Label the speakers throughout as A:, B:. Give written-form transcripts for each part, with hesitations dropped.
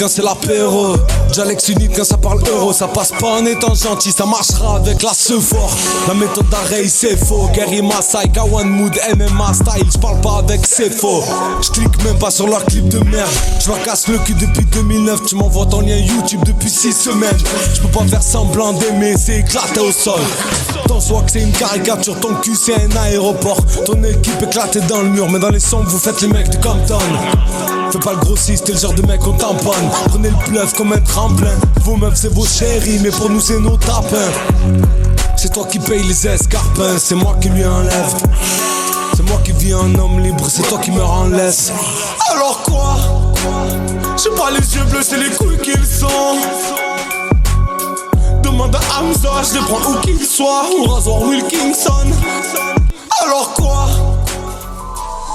A: quand c'est l'apéro. Dialecte unique quand ça parle euro. Ça passe pas en étant gentil, ça marchera avec la fort. La méthode d'arrêt c'est faux. Gary Maasai, Kawan Mood, MMA style. J'parle pas avec c'est faux. J'clique même pas sur leur clip de merde. J'me casse le cul depuis 2009. Tu m'envoies ton lien YouTube depuis 6 semaines. J'peux pas faire semblant d'aimer, c'est éclaté au sol. Ton swag c'est une caricature, ton cul c'est un aéroport. Ton équipe éclatée dans le mur, mais dans les sons vous faites les mecs de Compton. Fais pas le grossiste, t'es le genre de mec qu'on tamponne. Prenez le bluff comme un tremplin. Vos meufs c'est vos chéris, mais pour nous c'est nos tapins. C'est toi qui paye les escarpins, c'est moi qui lui enlève. C'est moi qui vis un homme libre, c'est toi qui me rend laisse. Alors quoi? J'ai pas les yeux bleus, c'est les couilles qu'ils sont. Demande à Hamza, je les prends où qu'ils soient. Ou rasoir Wilkinson. Alors quoi?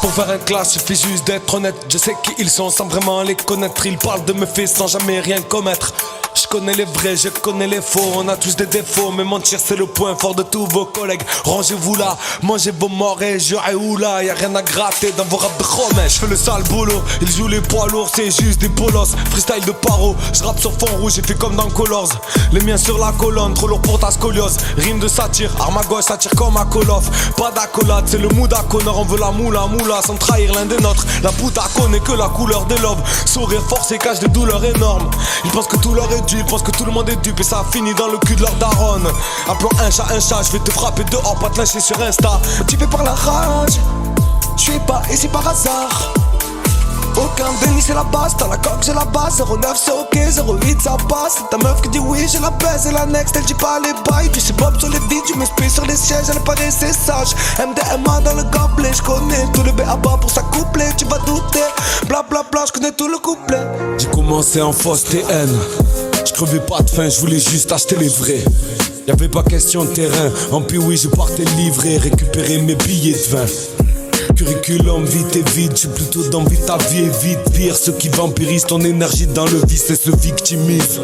A: Pour faire un clash, suffit juste d'être honnête. Je sais qui ils sont sans vraiment les connaître. Ils parlent de me faire sans jamais rien commettre. Je connais les vrais, je connais les faux. On a tous des défauts, mais mentir c'est le point fort de tous vos collègues. Rangez-vous là, mangez vos morts et jurez où là. Y'a rien à gratter dans vos rap de chromé. Je fais le sale boulot, ils jouent les poids lourds, c'est juste des polos. Freestyle de paro, je rappe sur fond rouge, j'ai fait comme dans Colors. Les miens sur la colonne, trop lourd pour ta scoliose. Rime de satire, arme à gauche, satire comme à Call of. Pas d'accolade, c'est le mood à Connor. On veut la moula moula sans trahir l'un des nôtres. La puta connaît que la couleur des lobes. Sourire forcé cache des douleurs énormes. Ils pensent que tout leur est dû, ils pensent que tout le monde est dupe et ça finit dans le cul de leur daronne. Appelons un chat, je vais te frapper dehors, pas te lâcher sur Insta. Motivé par la rage, je suis pas ici par hasard. Aucun déni c'est la base, dans la coque j'ai la base. 09 c'est ok, 08 ça passe. Ta meuf qui dit oui j'ai la baise et la next elle dit pas les bails. Puis c'est Bob sur les vides, je m'esprit sur les sièges, elle paraît c'est sage. MDMA dans le gobelet, je connais tout le B.A.B.A pour sa couplet. Tu vas douter, bla bla bla, je connais tout le couplet. J'ai commencé en fausse TN. Je crevais pas de faim, je voulais juste acheter les vrais. Y'avait pas question de terrain, en puis oui je partais livrer, récupérer mes billets de vin. Curriculum vite et vite, j'suis plutôt dans vite ta vie est vite pire. Ceux qui vampirisent ton énergie dans le vice et se victimisent.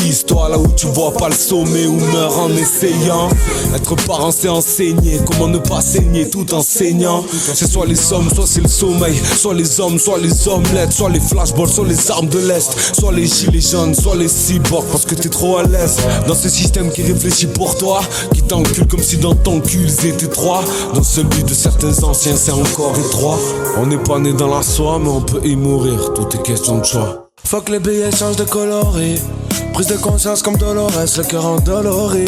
A: Histoire là où tu vois pas le sommet ou meurs en essayant. Être parent c'est enseigner, comment ne pas saigner tout en saignant. C'est soit les sommes, soit c'est le sommeil. Soit les hommes, soit les omelettes. Soit les flashballs, soit les armes de l'Est. Soit les gilets jaunes, soit les cyborgs. Parce que t'es trop à l'aise dans ce système qui réfléchit pour toi. Qui t'encule comme si dans ton cul ils étaient trois. Dans celui de certains anciens c'est encore étroit. On n'est pas né dans la soie mais on peut y mourir. Tout est question de choix. Fuck les billets changent de coloris. Prise de conscience comme Dolores, le cœur endolori.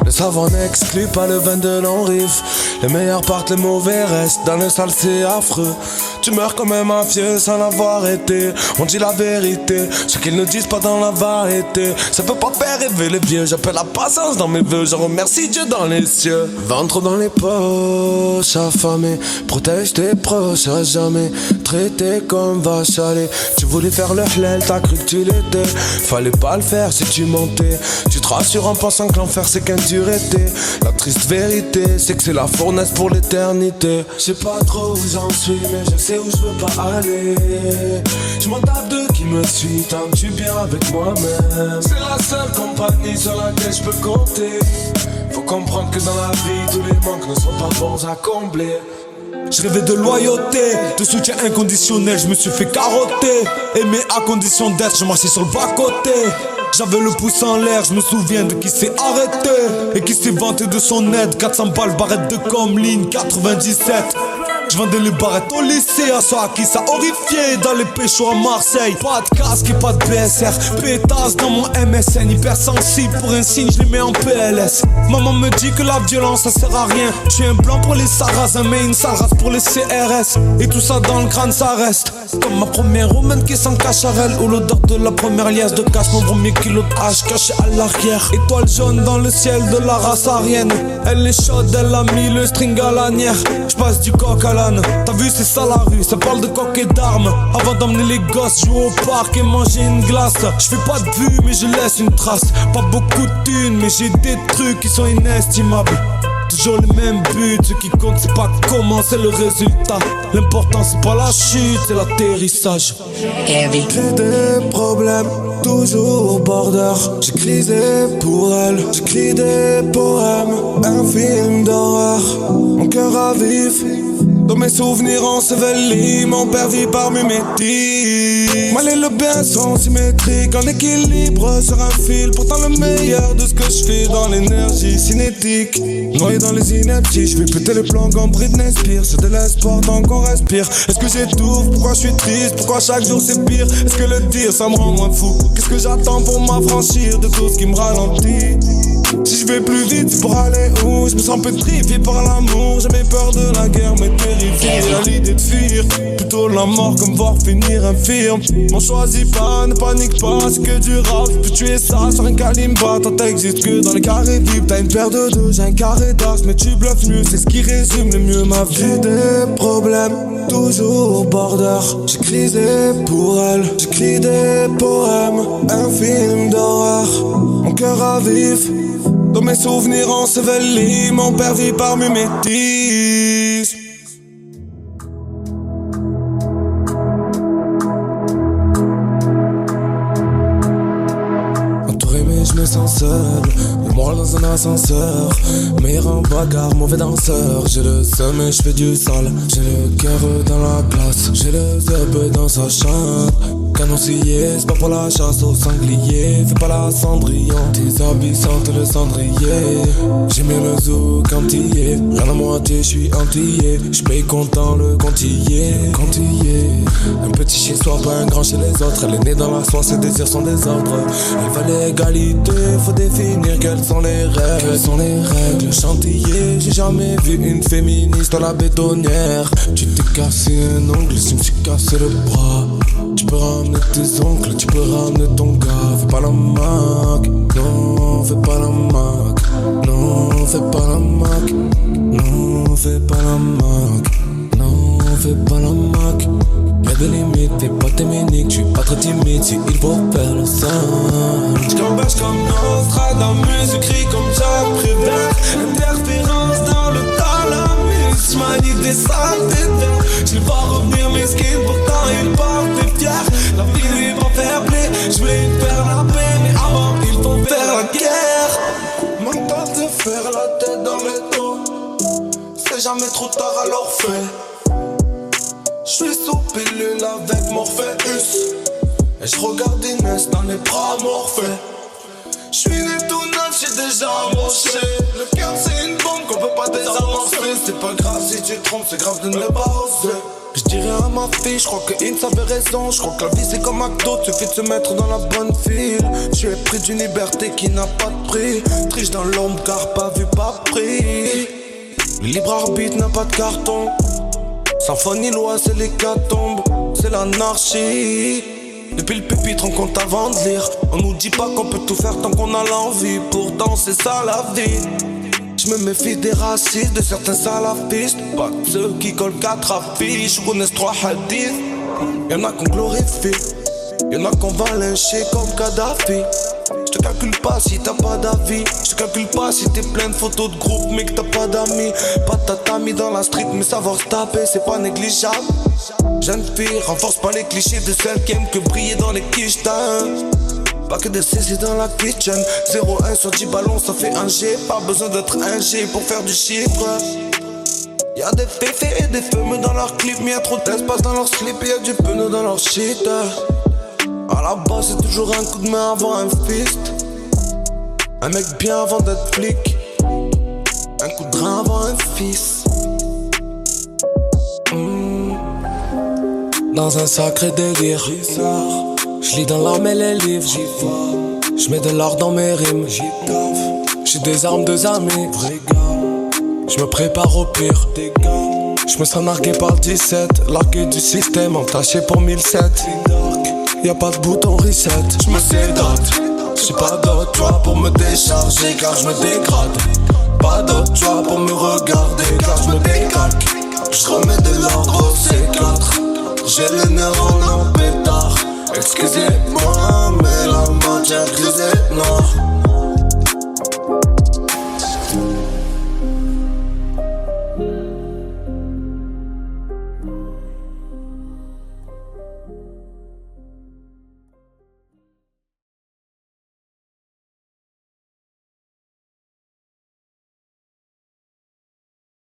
A: Le savon n'exclut pas le vin de long riff. Les meilleurs partent, les mauvais restent. Dans le sale c'est affreux. Tu meurs comme un mafieux sans l'avoir été. On dit la vérité, ce qu'ils ne disent pas dans la variété. Ça peut pas faire rêver les vieux. J'appelle la patience dans mes vœux. Je remercie Dieu dans les cieux. Ventre dans les poches, affamé. Protège tes proches à jamais. Traité comme vache à lait. Tu voulais faire le hlel, t'as cru que tu l'étais. Fallait pas le faire si tu mentais. Tu te rassures en pensant que l'enfer c'est qu'un dur été. La triste vérité c'est que c'est la fournaise pour l'éternité. Je sais pas trop où j'en suis mais je sais où je veux pas aller. Je m'en tape de qui me suit tant que tu bien avec moi-même. C'est la seule compagnie sur laquelle je peux compter. Faut comprendre que dans la vie tous les manques ne sont pas bons à combler. Je rêvais de loyauté, de soutien inconditionnel, je me suis fait carotter. Aimé à condition d'être, je marchais sur le bas-côté. J'avais le pouce en l'air, je me souviens de qui s'est arrêté et qui s'est vanté de son aide. 400 balles, barrette de com, ligne 97. Je vendais les barrettes au lycée, à ceux à qui ça horrifié. Dans les péchos à Marseille, pas de casque et pas de BSR. Pétasse dans mon MSN, hypersensible pour un signe, je les mets en PLS. Maman me dit que la violence ça sert à rien. Je suis un blanc pour les sarrasins, mais une sale race pour les CRS. Et tout ça dans le crâne ça reste comme ma première roumaine qui sent cacharelle. Ou l'odeur de la première liasse de cash, mon premier kilo de hache caché à l'arrière. Étoile jaune dans le ciel de la race arienne. Elle est chaude, elle a mis le string à lanière. Je passe du coq à l'âne. T'as vu c'est ça la rue, ça parle de coq et d'armes. Avant d'emmener les gosses jouer au parc et manger une glace. Je fais pas de vue mais je laisse une trace. Pas beaucoup de thunes mais j'ai des trucs qui sont inestimables. Toujours le même but, ce qui compte c'est pas comment, c'est le résultat. L'important c'est pas la chute, c'est l'atterrissage. J'ai des problèmes, toujours border. J'écris des pour elle, j'écris des poèmes. Un film d'horreur, mon cœur à vif. Dans mes souvenirs ensevelis, mon père vit parmi mes tirs. Mal et le bien sont symétriques, en équilibre sur un fil. Pourtant le meilleur de ce que je fais dans l'énergie cinétique. Noyé dans les inepties, je vais péter les plans comme Britney Spears. J'ai de l'espoir tant qu'on respire. Est-ce que j'étouffe? Pourquoi je suis triste? Pourquoi chaque jour c'est pire? Est-ce que le dire ça me rend moins fou? Qu'est-ce que j'attends pour m'affranchir de tout ce qui me ralentit? Si je vais plus vite, c'est pour aller où? Je me sens pétrifié par l'amour. J'ai mes peurs de la guerre, mais terrifié à l'idée de fuir. Plutôt la mort que me voir finir infirme. M'en choisis pas, ne panique pas, c'est que du rap. Je peux tuer ça sur un kalimba. Toi t'existes que dans les carrés vides. T'as une paire de deux, j'ai un carré d'as. Mais tu bluffes mieux, c'est ce qui résume le mieux ma vie. J'ai des problèmes, toujours border. J'écris pour elle, j'écris des poèmes. Un film d'horreur, mon cœur à vif. Dans mes souvenirs ensevelis, mon père vit par mimétisme. Entouré mais je me sens seul, le moral dans un ascenseur. Meilleur en bagarre, mauvais danseur. J'ai le seum et je fais du sale. J'ai le cœur dans la glace, j'ai le zeb dans sa chambre. Canon scié, c'est pas pour la chasse au sanglier. Fais pas la cendrillon, tes habits sentent le cendrier. J'ai mis le zouk antillais, rien à moitié, j'suis antillais. J'paye content le comptillé. Un petit chez soi, pas un grand chez les autres. Elle est née dans la soie, ses désirs sont des ordres. Elle veut l'égalité, faut définir quelles sont les règles. Chantilly, j'ai jamais vu une féministe dans la bétonnière. Tu t'es cassé un ongle, si me suis cassé le bras. Tu peux ramener tes oncles, tu peux ramener ton gars. Fais pas la mac, non, fais pas la mac. Non, fais pas la mac. Non, fais pas la mac. Non, fais pas la mac. Y'a des limites, fais pas tes miniques. J'suis pas très timide si il faut faire le sang. J'cambage comme Nostradamus, j'écris comme Jacques Prévert. Interférence dans le thalamus, manie des saletés de verre. J'le vois revenir mesquine, pourtant il porte fier. La vie lui va faire blé, j'voulais faire la paix, mais avant il faut faire la guerre. Manque pas de faire la tête dans le dos. C'est jamais trop tard alors fais. J'suis sous pilule avec Morpheus. Et j'regarde Inès dans les bras Morphée. J'suis né tout neuf, j'suis déjà amoché. Le cœur c'est une bombe qu'on peut pas désamorcer. C'est pas grave si tu te trompes, c'est grave de ne pas oser. J'dirais à ma fille, j'crois que Inès avait raison. J'crois que la vie c'est comme McDo, suffit de se mettre dans la bonne file. J'suis épris d'une liberté qui n'a pas de prix. Triche dans l'ombre car pas vu, pas pris. Le libre arbitre n'a pas de carton. Sans foi ni loi, c'est l'hécatombe, c'est l'anarchie. Depuis le pupitre, on compte avant de lire. On nous dit pas qu'on peut tout faire tant qu'on a l'envie. Pourtant, c'est ça la vie. J'me méfie des racistes, de certains salafistes. Pas que ceux qui collent 4 affiches ou connaissent 3 hadiths. Y'en a qu'on glorifie, y'en a qu'on va lyncher comme Kadhafi. J'te calcule pas si t'as pas d'avis. J'te calcule pas si t'es plein de photos de groupe mais que t'as pas d'amis. Pas de tatami dans la street mais savoir se taper c'est pas négligeable. Jeune fille renforce pas les clichés de celles qui aiment que briller dans les quiches d'un. Pas que des saisies dans la kitchen. 0-1 sur 10 ballons ça fait un G. Pas besoin d'être un G pour faire du chiffre. Y'a des féfés et des fumeux dans leurs clips. Mais y'a trop d'espace dans leur slip et y'a du pneu dans leur shit. À la base c'est toujours un coup de main avant un fist. Un mec bien avant d'être flic. Un coup de rein avant un fils. Dans un sacré délire, j'lis dans l'arme et les livres. J'mets de l'art dans mes rimes. J'ai des armes, deux amis. J'me prépare au pire. J'me sens nargué par 17. Largué du système, entaché pour 1007. Y'a pas de bouton reset, j'me sédate. J'ai pas d'autre choix pour me décharger car j'me dégrade. Pas d'autre choix pour me